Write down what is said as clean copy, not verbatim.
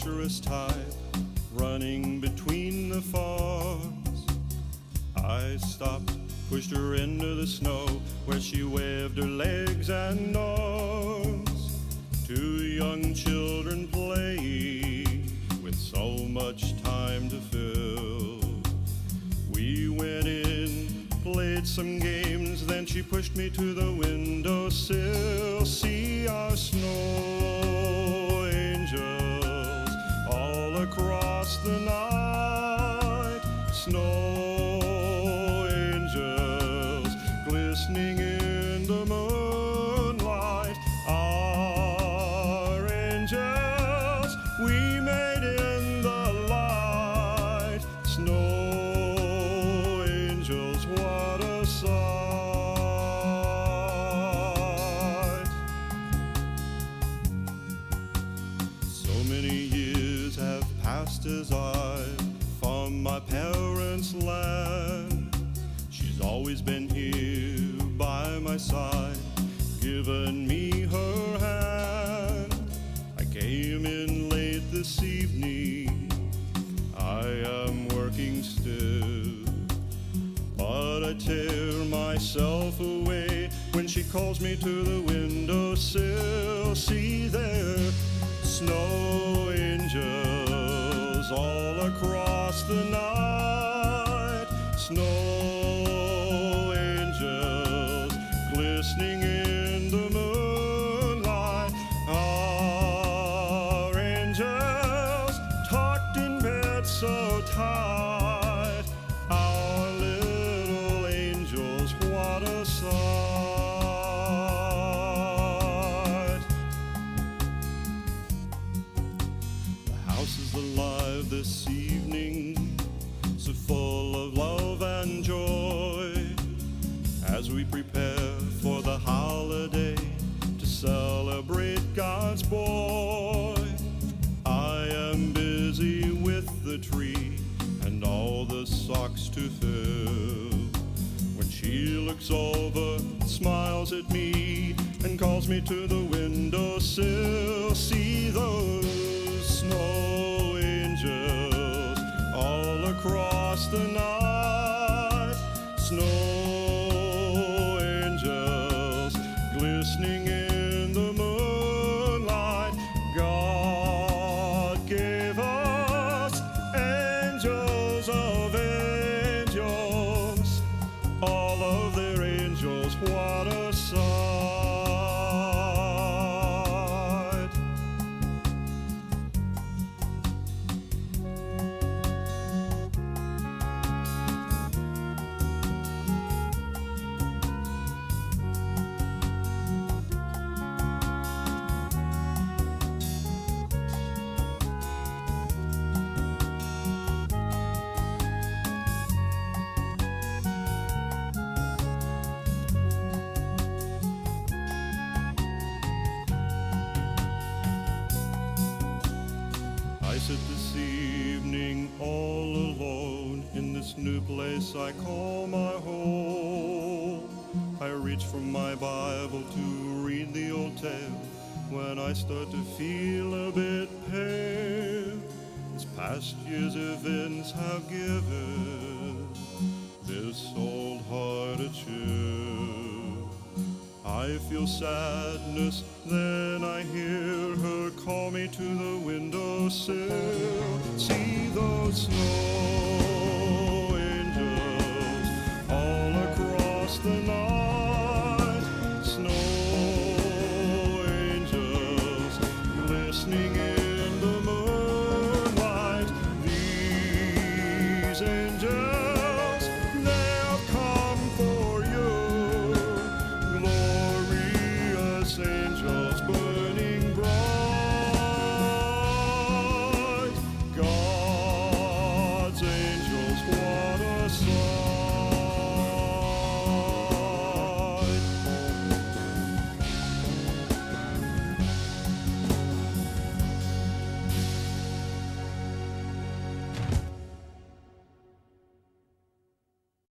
adventurous type, running between the farms. I stopped, pushed her into the snow, where she waved her legs and arms. Two young children playing, with so much time to fill. We went in, played some games, then she pushed me to the windowsill. See our snow angels all across the night. Snow angels glistening in the moonlight. Our angels we made in the light. Snow angels, what a sight. So many years have passed as I've from my parents' land. She's always been here by my side, given me her hand. I came in late this evening, I am working still, but I tear myself away when she calls me to the windowsill. See there, snow angels all across the night. Snow angels glistening in the moonlight. Our angels tucked in bed so tight. Our little angels, what a sight. The house is alive this evening, so full of love and joy, as we prepare for the holiday to celebrate God's boy. I am busy with the tree and all the socks to fill, when she looks over, smiles at me, and calls me to the windowsill. See those snow angels all across the night. Snow angels glistening in the moonlight. God gave us angels of angels, all of their angels, what a sight. I sit this evening all alone in this new place I call my home. I reach for my Bible to read the old tale when I start to feel a bit pale. This past year's events have given this old heart a chill. I feel sadness, then I hear her call me to the windowsill. See those snow angels all across the night. Snow angels glistening in